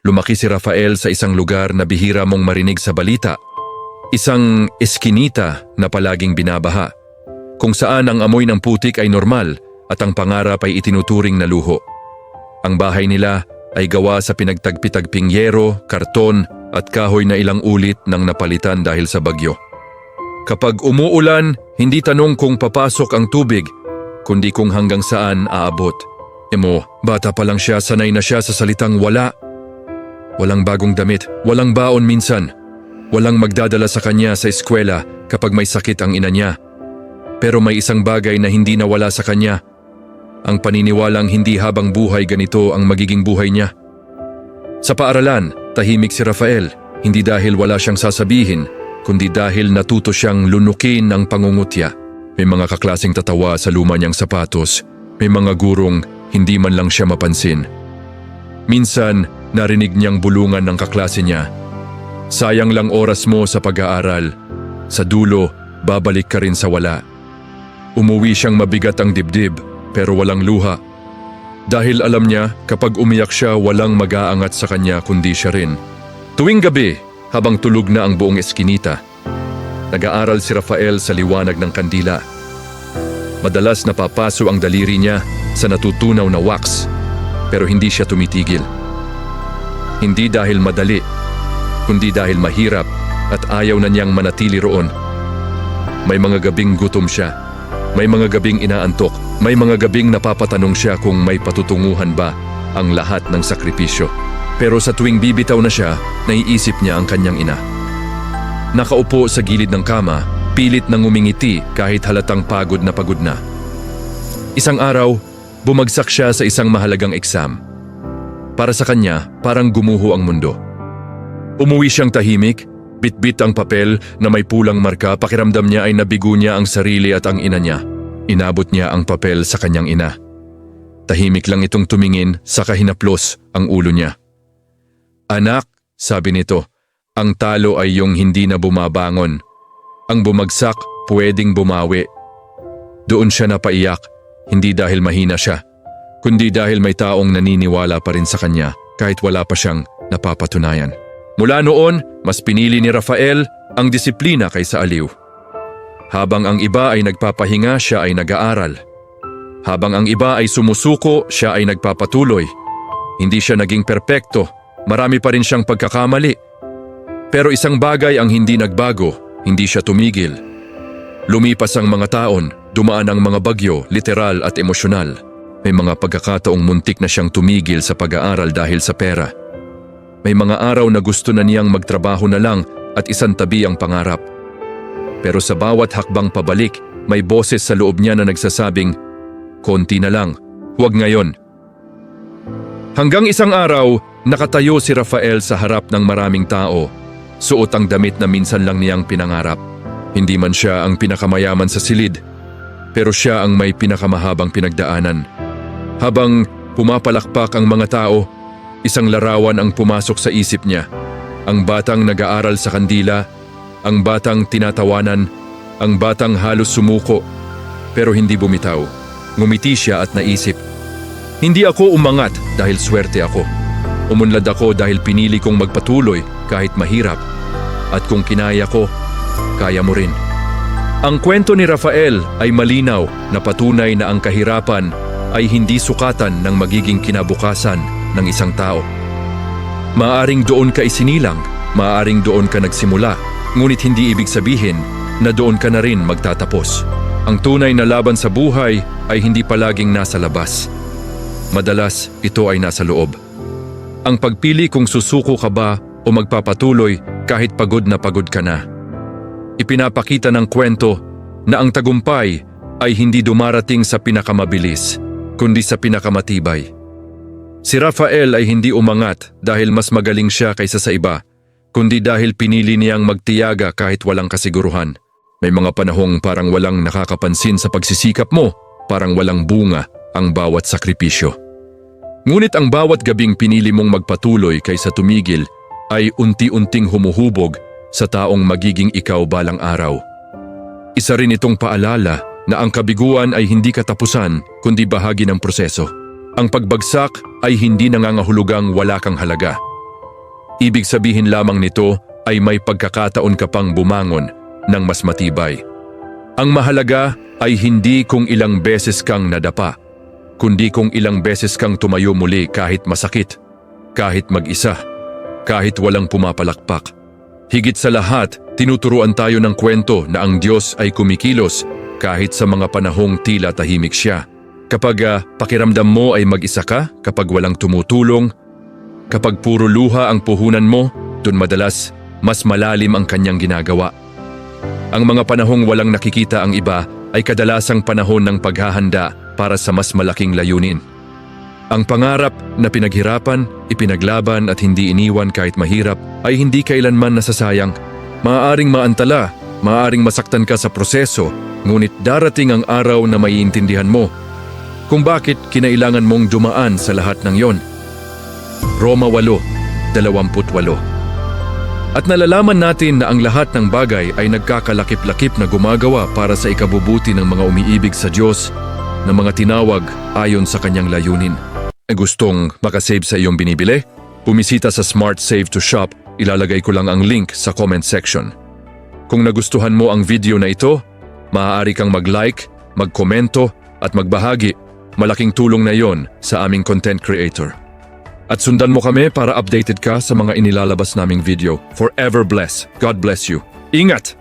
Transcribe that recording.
Lumaki si Rafael sa isang lugar na bihira mong marinig sa balita. Isang eskinita na palaging binabaha, kung saan ang amoy ng putik ay normal at ang pangarap ay itinuturing na luho. Ang bahay nila ay gawa sa pinagtagpi-tagping yero, karton at kahoy na ilang ulit nang napalitan dahil sa bagyo. Kapag umuulan, hindi tanong kung papasok ang tubig, kundi kung hanggang saan aabot. Bata pa lang siya, sanay na siya sa salitang wala. Walang bagong damit, walang baon minsan. Walang magdadala sa kanya sa eskwela kapag may sakit ang ina niya. Pero may isang bagay na hindi nawala sa kanya. Ang paniniwalang hindi habang buhay ganito ang magiging buhay niya. Sa paaralan, tahimik si Rafael, hindi dahil wala siyang sasabihin, kundi dahil natuto siyang lunukin ng pangungutya. May mga kaklaseng tatawa sa luma niyang sapatos, may mga gurong hindi man lang siya mapansin. Minsan, narinig niyang bulungan ng kaklase niya. Sayang lang oras mo sa pag-aaral. Sa dulo, babalik ka rin sa wala. Umuwi siyang mabigat ang dibdib, pero walang luha. Dahil alam niya, kapag umiyak siya, walang mag-aangat sa kanya kundi siya rin. Tuwing gabi, habang tulog na ang buong eskinita, nag-aaral si Rafael sa liwanag ng kandila. Madalas napapaso ang daliri niya sa natutunaw na wax, pero hindi siya tumitigil. Hindi dahil madali, kundi dahil mahirap at ayaw na niyang manatili roon. May mga gabing gutom siya, may mga gabing inaantok, may mga gabing napapatanong siya kung may patutunguhan ba ang lahat ng sakripisyo. Pero sa tuwing bibitaw na siya, naiisip niya ang kanyang ina. Nakaupo sa gilid ng kama, pilit nang umingiti kahit halatang pagod na pagod na. Isang araw, bumagsak siya sa isang mahalagang exam. Para sa kanya, parang gumuho ang mundo. Umuwi siyang tahimik, bitbit ang papel na may pulang marka, pakiramdam niya ay nabigo niya ang sarili at ang ina niya. Inabot niya ang papel sa kanyang ina. Tahimik lang itong tumingin, saka hinaplos ang ulo niya. Anak, sabi nito, ang talo ay yung hindi na bumabangon. Ang bumagsak, pwedeng bumawi. Doon siya napaiyak, hindi dahil mahina siya, kundi dahil may taong naniniwala pa rin sa kanya kahit wala pa siyang napapatunayan. Mula noon, mas pinili ni Rafael ang disiplina kaysa aliw. Habang ang iba ay nagpapahinga, siya ay nag-aaral. Habang ang iba ay sumusuko, siya ay nagpapatuloy. Hindi siya naging perpekto, marami pa rin siyang pagkakamali. Pero isang bagay ang hindi nagbago, hindi siya tumigil. Lumipas ang mga taon, dumaan ang mga bagyo, literal at emosyonal. May mga pagkakataong muntik na siyang tumigil sa pag-aaral dahil sa pera. May mga araw na gusto na niyang magtrabaho na lang at isantabi ang pangarap. Pero sa bawat hakbang pabalik, may boses sa loob niya na nagsasabing, konti na lang, huwag ngayon. Hanggang isang araw, nakatayo si Rafael sa harap ng maraming tao. Suot ang damit na minsan lang niyang pinangarap. Hindi man siya ang pinakamayaman sa silid, pero siya ang may pinakamahabang pinagdaanan. Habang pumapalakpak ang mga tao, isang larawan ang pumasok sa isip niya. Ang batang nag-aaral sa kandila, ang batang tinatawanan, ang batang halos sumuko, pero hindi bumitaw. Ngumiti siya at naisip, hindi ako umangat dahil swerte ako. Umunlad ako dahil pinili kong magpatuloy kahit mahirap. At kung kinaya ko, kaya mo rin. Ang kwento ni Rafael ay malinaw na patunay na ang kahirapan ay hindi sukatan ng magiging kinabukasan ng isang tao. Maaaring doon ka isinilang, maaaring doon ka nagsimula, ngunit hindi ibig sabihin na doon ka na rin magtatapos. Ang tunay na laban sa buhay ay hindi palaging nasa labas. Madalas, ito ay nasa loob. Ang pagpili kung susuko ka ba o magpapatuloy kahit pagod na pagod ka na. Ipinapakita ng kwento na ang tagumpay ay hindi dumarating sa pinakamabilis, kundi sa pinakamatibay. Si Rafael ay hindi umangat dahil mas magaling siya kaysa sa iba, kundi dahil pinili niyang magtiyaga kahit walang kasiguruhan. May mga panahong parang walang nakakapansin sa pagsisikap mo, parang walang bunga ang bawat sakripisyo. Ngunit ang bawat gabing pinili mong magpatuloy kaysa tumigil ay unti-unting humuhubog sa taong magiging ikaw balang araw. Isa rin itong paalala na ang kabiguan ay hindi katapusan kundi bahagi ng proseso. Ang pagbagsak ay hindi nangangahulugang wala kang halaga. ibig sabihin lamang nito ay may pagkakataon ka pang bumangon ng mas matibay. Ang mahalaga ay hindi kung ilang beses kang nadapa, kundi kung ilang beses kang tumayo muli kahit masakit, kahit mag-isa, kahit walang pumapalakpak. Higit sa lahat, tinuturuan tayo ng kwento na ang Diyos ay kumikilos kahit sa mga panahong tila tahimik siya. Kapag pakiramdam mo ay mag-isa ka, kapag walang tumutulong, kapag puro luha ang puhunan mo, dun madalas mas malalim ang kanyang ginagawa. Ang mga panahong walang nakikita ang iba ay kadalasang panahon ng paghahanda para sa mas malaking layunin. Ang pangarap na pinaghirapan, ipinaglaban at hindi iniwan kahit mahirap ay hindi kailanman nasasayang. Maaaring maantala, maaaring masaktan ka sa proseso, ngunit darating ang araw na maiintindihan mo kung bakit kinailangan mong dumaan sa lahat ng yon. Roma 8:28. At nalalaman natin na ang lahat ng bagay ay nagkakalakip-lakip na gumagawa para sa ikabubuti ng mga umiibig sa Diyos na mga tinawag ayon sa kanyang layunin. Gustong makasave sa iyong binibili? Bumisita sa Smart Save to Shop, ilalagay ko lang ang link sa comment section. Kung nagustuhan mo ang video na ito, maaari kang mag-like, magkomento at magbahagi. Malaking tulong na yon sa aming content creator. At sundan mo kami para updated ka sa mga inilalabas naming video. Forever bless. God bless you. Ingat!